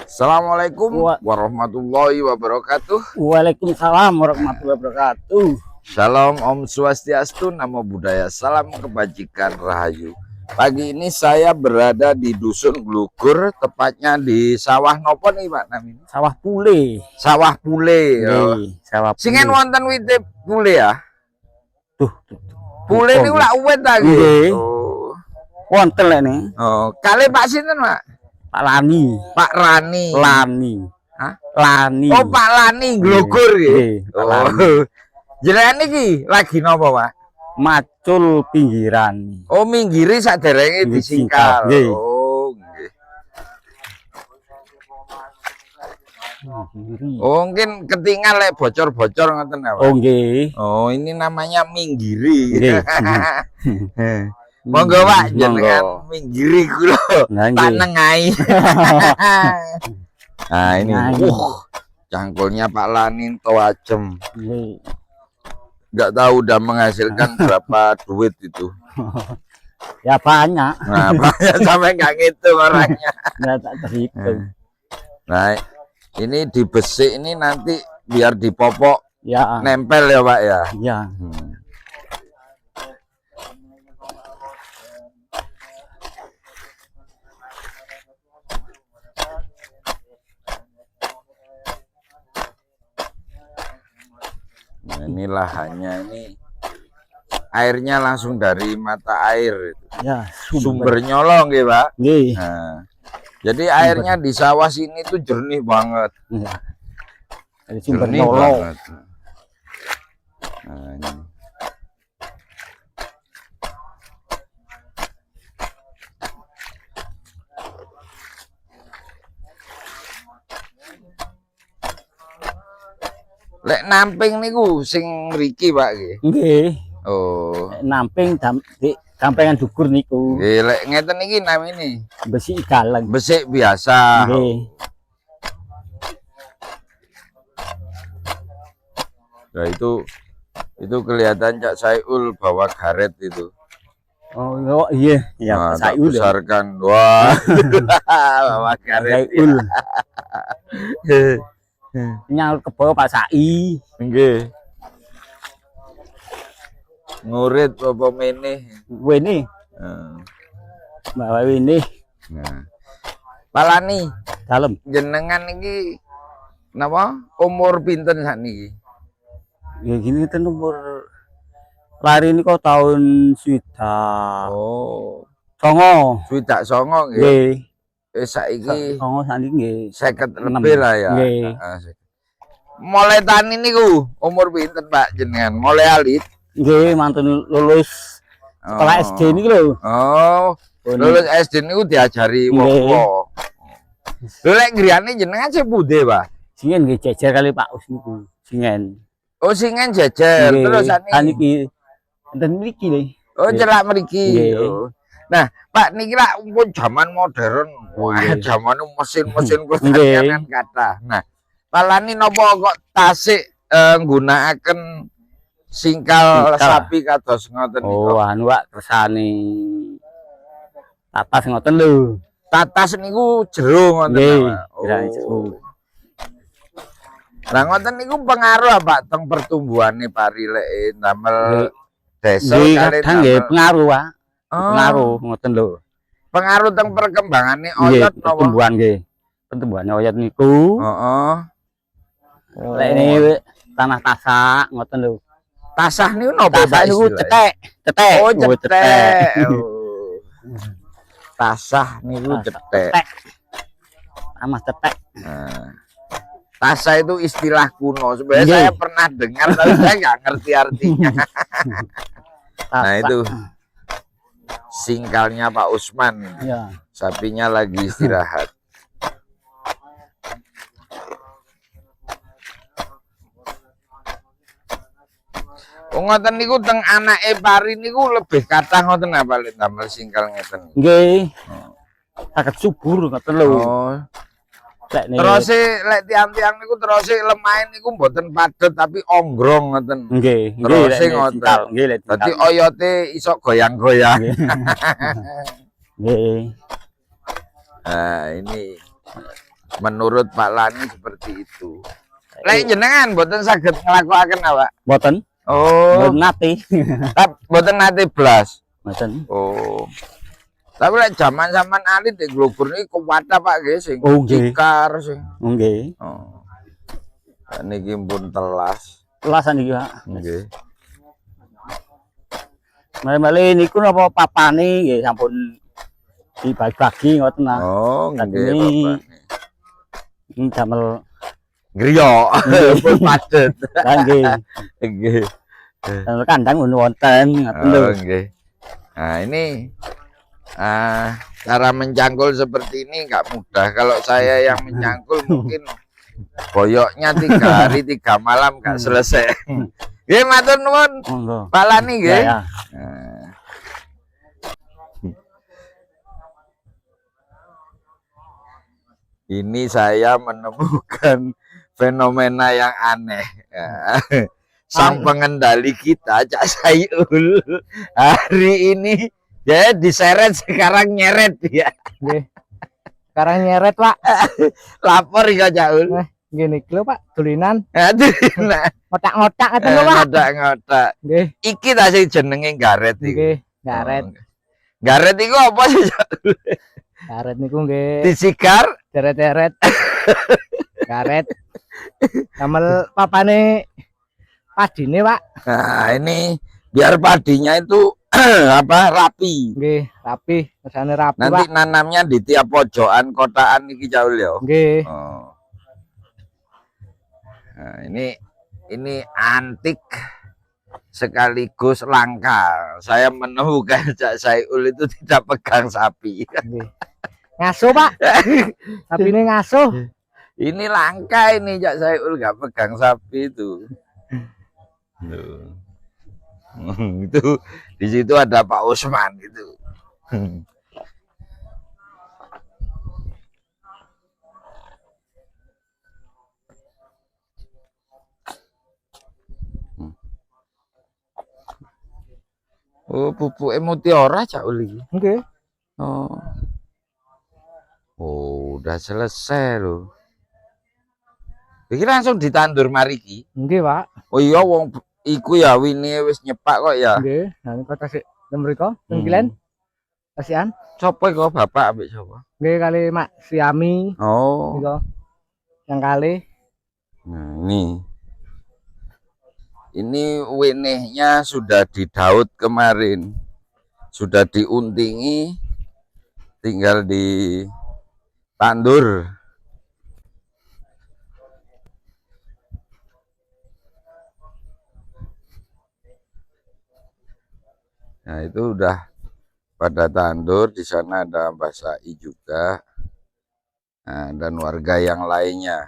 Assalamualaikum warahmatullahi wabarakatuh. Waalaikumsalam warahmatullahi wabarakatuh. Shalom, Om Swastiastu, Namo Buddhaya, salam kebajikan rahayu. Pagi ini saya berada di Dusun Glugur, tepatnya di sawah nopo nih Pak namanya? Sawah Pule. Sawah Pule. Sawah Pule. Singen wonten wite Pule ya? Tuh. Pule niku lak uwit ta nggih. Oh. Wonten lek nih. Oh, kali Pak sinten, Pak? Pak Lani. Pak Rani. Lani. Hah? Lani. Oh, Pak Lani Glugur nggih. Pak Lani. Jenengan niki lagi napa, Pak? Macul pinggiran. Oh, minggiri saderenge disingkal. Nggih. Oh, nggih. Oh, mungkin ketinggal lek bocor-bocor ngoten apa? Oh, nggih. Oh, ini namanya minggiri. Nggih. Monggo Pak, jenengan minggiri kula. Tak nengai. Nah, ini. Cangkulnya Pak Lanin Toajem. Nggih. Nggak tahu udah menghasilkan berapa duit itu. Ya banyak. Nah, banyak sampai nggak ngitung orangnya. Nggak tak terhitung. Nah, ini dibesik ini nanti biar dipopok Ya. nempel ya Pak ya. Ya. Nah, ini lahannya ini airnya langsung dari mata air. Ya, Sumber nyolong ya Pak. Nggih. Nah, jadi airnya di sawah sini tuh jernih banget. Ya. Dari sumber Jernih nyolong. banget. Nah, ini. Lek namping niku sing mriki Pak nggih. Nggih. Oh. Namping di kampengan Dukur niku. Nggih, lek ngeten iki namine Besi galeng. besik biasa. Nggih. Nah, itu kelihatan Cak Saiul bawa karet itu. Oh iya, ya Nah, Pak tak Saiul. besarkan. Wah. Bawa karet. Saiul. Nyal ke bawah Pak Sai. Nggih. Ngurit apa meneh. Wene, Nah. bawa wene Nah. Pak Lani, dalam. jenengan iki napa? Umur pinten sakniki? Ya gini kan umur lari ini kok tahun sudah Oh, songo. swidak songo nggih. Nggih. Saiki Songo saniki nggih. 50 lebih lah ya. Nggih. Mulai tani niku umur pinten Pak jenengan? Mulai alit? Nggih, mantun lulus sekolah SD niki lho. Oh, lulus SD niku diajari wong-wong. Lho lek griyane jenengan sepude, Pak? Singen nggih jejer kali Pak Us niku. Singen. Oh, singen jejer. Terus saniki enten mriki lho. Oh, celak mriki. Nggih. Oh. Nah, Pak niki lak pun zaman modern. Wah, zaman mesin-mesin pertanian kata. Nah, Pak Lani napa kok tasik nggunakaken singkal sapi kados ngoten niku? Oh, anu Pak kersane tatas ngoten lho. Tatas niku jero ngoten. Nggih, jero. Lah ngoten niku pengaruh apa teng pertumbuhane pari lek damel desa kali nggih pengaruh Pak. Oh. Pengaruh ngoten lho. Pengaruh teng perkembangane oyot napa? Pertumbuhan nggih. Pertumbuhane oyot niku. Heeh. Lek ini tanah tasak ngoten lho. Tasah niku napa Tasak niku cetek. Oh, cetek. Tasah niku cetek. Amas cetek. Nah. Tasah itu istilah kuno. Sebenarnya saya pernah dengar tapi saya nggak ngerti artinya. Nah, itu singkalnya Pak Usman. Ya. Sapinya lagi istirahat. Ngoten niku teng anake pari niku lebih kathah ngoten apa lek damel singkal ngeten. Nggih. Saged subur ngoten lho. Oh. Terus lek tiang-tiang niku terus lemahe niku mboten padet tapi onggrong ngoten. Nggih, terus ngoten. Nggih, dadi oyote iso goyang-goyang. Nggih. Nah, ini Menurut Pak Lani seperti itu. Lek jenengan mboten saged nglakokaken apa? Mboten. Oh, Mboten nate. mboten nate blas. Mboten. Oh. Tapi lek jaman sampean alit di Globur niki kuwata Pak nggih sing Oh, nggih. cikar sing. Nggih. Oh. Niki pun telas. Telasan iki, Pak. Nggih. Male-male niku napa papane nggih sampun dibagi-bagi ngoten nah. Oh, nggih Tadi Bapak. ini damel Griya pun padet. nggih. Nggih. Damel kandang ngono wonten ngoten lho. Oh, nggih. Nah, ini cara mencangkul seperti ini nggak mudah. Kalau saya yang mencangkul mungkin boyoknya 3 hari 3 malam nggak selesai. Nggih, matur nuwun Monggo. Pak Lani nggih. Ya, ya. Nah. Ini saya menemukan fenomena yang aneh. Sang pengendali kita, Cak Sayul, hari ini ya diseret sekarang nyeret ya. Nggih. Sekarang nyeret, Pak. Lapor ya Cak Ul. Gini lho, Pak, dulinan Aduh, nah, ngotak-ngotak ngoten lho, Pak. ngotak-ngotak. Nggih, Iki ta sing jenenge garet iki. nggih, garet. Oh. Garet iku apa sih, Cak Ul? Garet niku nggih Disigar? deret-deret. Garet. Damel papane padine, Pak. Nah, ini biar padinya itu apa rapi. Nggih, rapi, kesane rapi, Nanti Pak. nanamnya di tiap pojokan kotaan iki Cak Ul ya. Nggih. Oh. Nah, ini antik sekaligus langka. Saya menemukan Cak Sayul itu tidak pegang sapi. Nggih. Ngasuh, Pak. Sapine ngasuh. Ini langka ini Cak Sayul nggak pegang sapi itu. Loh. Itu di situ ada Pak Usman gitu. Oh, pupuk Mutiara Cak Uli. Nggih. Oh. Oh, udah selesai loh. Iki langsung ditandur mariki. Nggih, Pak. Oh iya wong iku ya wine wis nyepak kok ya. Nggih. Nah, niku tasik mriko teng Kilen. Kasihan. Sopo kok bapak ambek sapa? Nggih kali Mak Siami Oh. niku. Yang kali Nah, ini winehnya sudah didaut kemarin. Sudah diuntingi, tinggal ditandur. Nah, itu udah pada tandur. Di sana ada Mbak Sai juga. Nah, dan warga yang lainnya.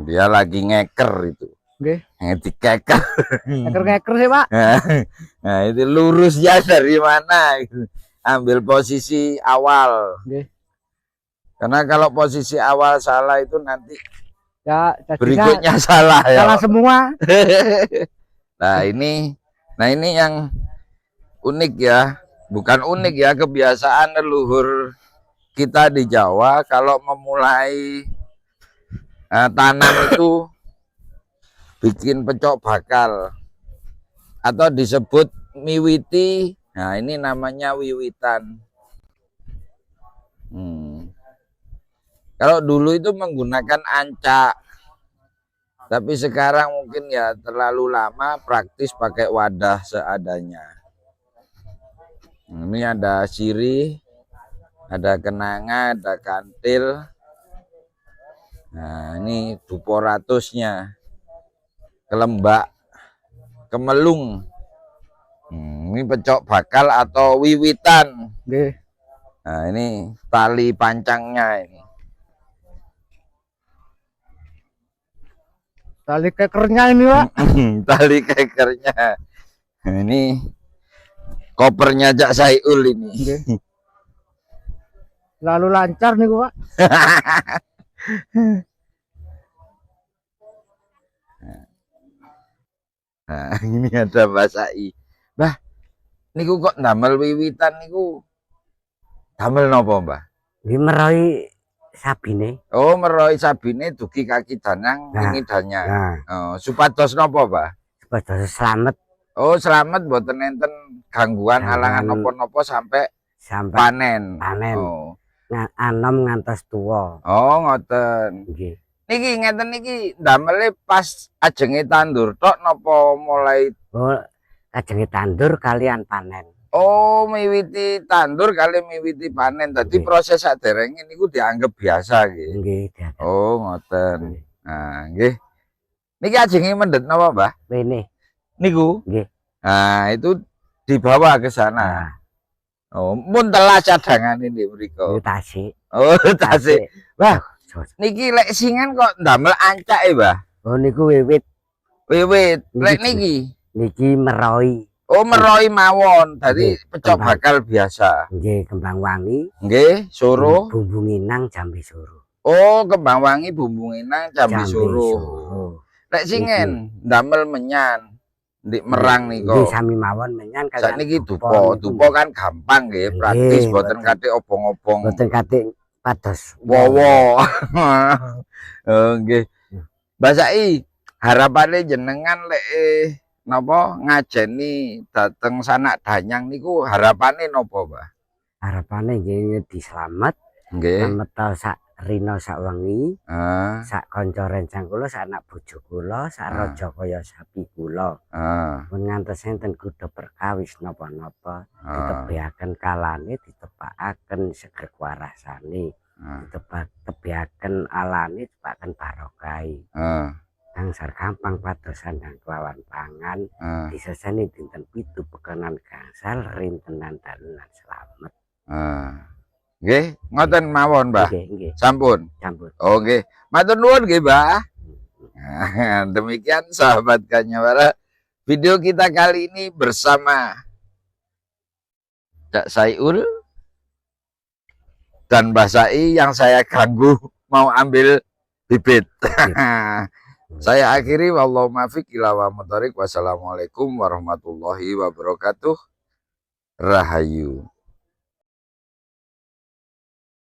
Dia lagi ngeker itu. nggih. Dikeker. Ngeker-ngeker sih, Pak. Nah, itu lurusnya dari mana? Ambil posisi awal. Nggih. Karena kalau posisi awal salah itu nanti Ya, jadinya berikutnya salah ya. salah semua. Nah, ini yang unik ya. Bukan unik ya, kebiasaan leluhur kita di Jawa kalau memulai tanam itu bikin pecok bakal atau disebut miwiti. Nah, ini namanya wiwitan. Kalau dulu itu menggunakan ancak, tapi sekarang mungkin ya terlalu lama, praktis pakai wadah seadanya. Ini ada sirih, ada kenanga, ada kantil. Nah, ini dupo ratusnya, kelembak, kemelung. Ini pecok bakal atau wiwitan. Nggih. Nah, ini tali pancangnya ini. Tali kekernya ini, Pak. Tali kekernya. Nah, ini kopernya Cak Sayul ini. Nggih. Lalu lancar nih, Pak. Nah, ini ada Mbak Sai. Niku kok ndamel wiwitan niku damel napa, Mbah? Nggih meroi sabine. Oh, meroi sabine dugi kaki danyang Nah, wingi danyang. Nah, Oh, supados napa, Mbah? supaya selamat Oh, selamat mboten enten gangguan alangan napa-napa sampai sampai panen. panen. Oh. Anom ngantos tuwa. Oh, ngoten. Nggih. Niki ngeten niki ndamele pas ajenge tandur tok napa mulai Oh, kajenge tandur kalian panen. oh miwiti tandur kali miwiti panen. Dadi Nggih. proses saderenge niku dianggep biasa nggih. Nggih, diatur. Oh, ngoten. Nggih. Nah, nggih. Niki ajenge mendhet napa, Mbah? Rene. Niku. Nggih. Nah, itu dibawa ke sana. Nah, Oh, mun telah cadangan ini mriko. itu tasik. Oh, tasik. Wah, So- niki lek singan kok ndamel ancake, Mbah. Oh niku wiwit Wiwit, lek Niki. niki. niki meroi. Oh, meroi mawon. Dadi Nggih, pecok kembang. bakal biasa. Nggih, kembang wangi. Nggih, suruh. Bumbu nginang jambe suruh. Oh, kembang wangi bumbu nginang jambi suruh. suruh. Lek singen ndamel menyan. Ndik merang Nggih, nika. sami mawon menyan Sak niki dupa. Dupa kan gampang nggih, praktis Nggih, boten boten. kate obong-obong. Boten kate pados. Wowo. Oh, nggih. Mbak Sai, harapane jenengan lek napa ngajeni dateng sanak danyang niku harapane napa, Mbah? Harapane nggih diselamet, Nggih. slamet sak rina sak wengi, Ah, sak kanca rencang kula, sak anak bojo kula, sak raja kaya sapi kula. ah, Pun ngantos enten kuda perkawis napa-napa, ah, ditebiaken kalane, ditepakaken seger warasane, ah, ditebiaken alane, ditebiaken barokai. ah, Gangsar gampang padosan dan kelawan pangan, ah, disesani dinten 7 pekenan gangsal, rintenan dalunan selamat. ah. Nggih, ngoten mawon, Mbah. Nggih, Sampun. campur. Oh, nggih. Matur nuwun nggih, Mbah. Demikian sahabat Kanyawara, video kita kali ini bersama Cak Saiul dan Mbah Sai yang saya ganggu mau ambil bibit. Saya akhiri wallahu muwaffiq ila aqwamit thoriq. Wassalamualaikum warahmatullahi wabarakatuh. Rahayu.